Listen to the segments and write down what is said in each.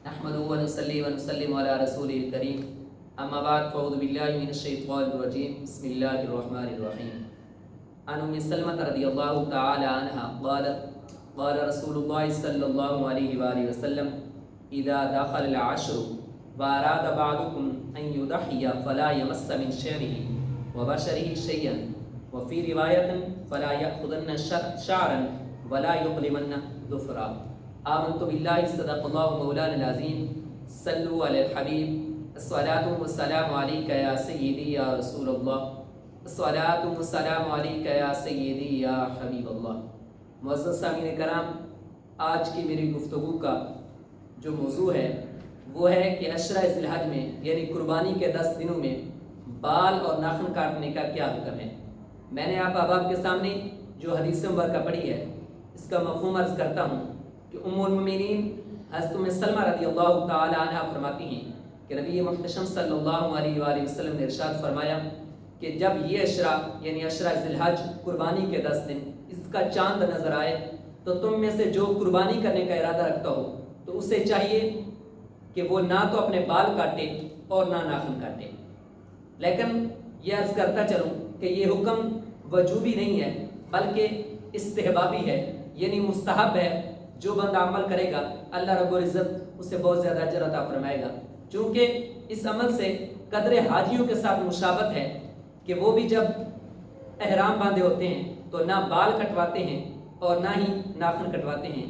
نحمدہ و نصلی و نسلم علی رسولہ الکریم اما بعد فاعوذ باللہ من الشیطان الرجیم بسم اللہ الرحمن الرحیم عن ام سلمۃ رضی اللہ تعالی عنہا قالت قال رسول اللہ صلی اللہ علیہ وآلہ وسلم اذا دخل العشر واراد بعضكم ان يضحي فلا يمس من شعره وبشره شيئا وفي رواية فلا يأخذن شعرا ولا يظلمن ظفرا آمنت بالله صدق الله مولانا العظيم صلوا على الحبيب الصلاة والسلام عليك يا سيدي يا رسول الله الصلاة والسلام عليك يا سيدي يا حبيب الله. معزز سامعین کرام، آج کی میری گفتگو کا جو موضوع ہے وہ ہے کہ عشرہ ذی الحج میں یعنی قربانی کے 10 دنوں میں بال اور ناخن کاٹنے کا کیا حکم ہے. میں نے آپ احباب کے سامنے جو حدیث مبارکہ پڑھی ہے اس کا مفہوم عرض کرتا ہوں کہ ام المؤمنین حضرت ام سلمہ رضی اللہ تعالی عنہ فرماتی ہیں کہ نبی محتشم صلی اللہ علیہ وآلہ وسلم نے ارشاد فرمایا کہ جب یہ عشرہ یعنی عشرہ ذی الحج قربانی کے 10 دن اس کا چاند نظر آئے تو تم میں سے جو قربانی کرنے کا ارادہ رکھتا ہو تو اسے چاہیے کہ وہ نہ تو اپنے بال کاٹے اور نہ ناخن کاٹے. لیکن یہ عرض کرتا چلوں کہ یہ حکم وجوبی نہیں ہے بلکہ استحبابی ہے، یعنی مستحب ہے. جو بندہ عمل کرے گا اللہ رب العزت اسے بہت زیادہ اجر عطا فرمائے گا، چونکہ اس عمل سے قدر حاجیوں کے ساتھ مشابہت ہے کہ وہ بھی جب احرام باندھے ہوتے ہیں تو نہ بال کٹواتے ہیں اور نہ ہی ناخن کٹواتے ہیں.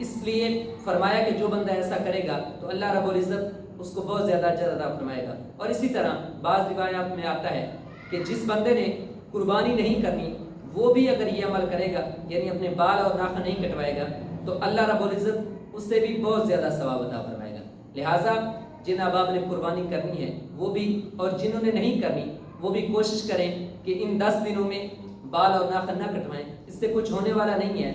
اس لیے فرمایا کہ جو بندہ ایسا کرے گا تو اللہ رب العزت اس کو بہت زیادہ اجر عطا فرمائے گا. اور اسی طرح بعض روایات میں آتا ہے کہ جس بندے نے قربانی نہیں کرنی وہ بھی اگر یہ عمل کرے گا یعنی اپنے بال اور ناخن نہیں کٹوائے گا تو اللہ رب العزت اس سے بھی بہت زیادہ ثواب عطا فرمائے گا. لہٰذا جن احباب نے قربانی کرنی ہے وہ بھی اور جنہوں نے نہیں کرنی وہ بھی کوشش کریں کہ ان 10 دنوں میں بال اور ناخن نہ کٹوائیں. اس سے کچھ ہونے والا نہیں ہے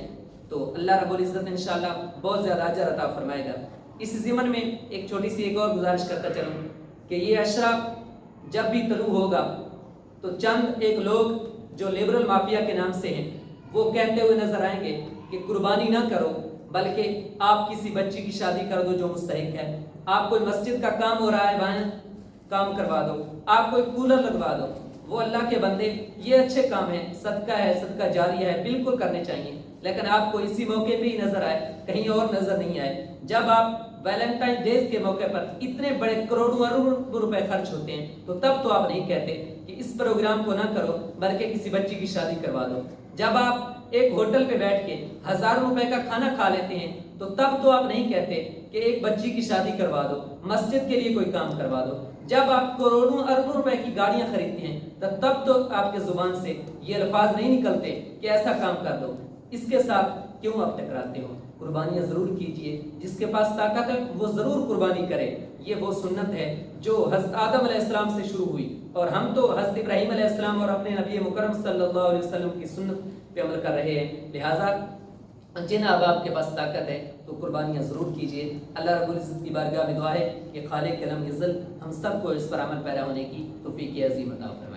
تو اللہ رب العزت انشاءاللہ بہت زیادہ اجر عطا فرمائے گا. اس ضمن میں ایک چھوٹی سی ایک اور گزارش کرتا چلوں کہ یہ عشرہ جب بھی طلوع ہوگا تو چند ایک لوگ جو لیبرل مافیا کے نام سے ہیں وہ کہتے ہوئے نظر آئیں گے کہ قربانی نہ کرو بلکہ آپ کسی بچی کی شادی کر دو جو مستحق ہے. آپ کوئی مسجد کا کام ہو رہا ہے وہاں کام کروا دو، آپ کوئی کولر لگوا دو. وہ اللہ کے بندے یہ اچھے کام ہیں، صدقہ ہے، صدقہ جاریہ ہے، بالکل کرنے چاہیے. لیکن آپ کو اسی موقع پہ ہی نظر آئے، کہیں اور نظر نہیں آئے. جب آپ ویلنٹائن ڈے کے موقع پر اتنے بڑے کروڑوں اربوں روپے خرچ ہوتے ہیں تو تب تو آپ نہیں کہتے کہ اس پروگرام کو نہ کرو بلکہ کسی بچی کی شادی کروا دو. جب آپ ایک ہوٹل پہ بیٹھ کے ہزاروں روپے کا کھانا کھا لیتے ہیں تو تب تو آپ نہیں کہتے کہ ایک بچی کی شادی کروا دو، مسجد کے لیے کوئی کام کروا دو. جب آپ کروڑوں اربوں روپے کی گاڑیاں خریدتے ہیں تو تب تو آپ کے زبان سے یہ الفاظ نہیں نکلتے کہ ایسا کام کر دو. اس کے ساتھ کیوں آپ ٹکراتے ہو؟ قربانیاں ضرور کیجئے، جس کے پاس طاقت ہے وہ ضرور قربانی کرے. یہ وہ سنت ہے جو حضرت آدم علیہ السلام سے شروع ہوئی اور ہم تو حضرت ابراہیم علیہ السلام اور اپنے نبی مکرم صلی اللہ علیہ وسلم کی سنت پہ عمل کر رہے ہیں. لہٰذا جن احباب کے پاس طاقت ہے تو قربانیاں ضرور کیجئے. اللہ رب العزت کی بارگاہ میں دعا ہے کہ خالق علم عزت ہم سب کو اس پر عمل پیرا ہونے کی توفیق عظیم عطا فرمائے.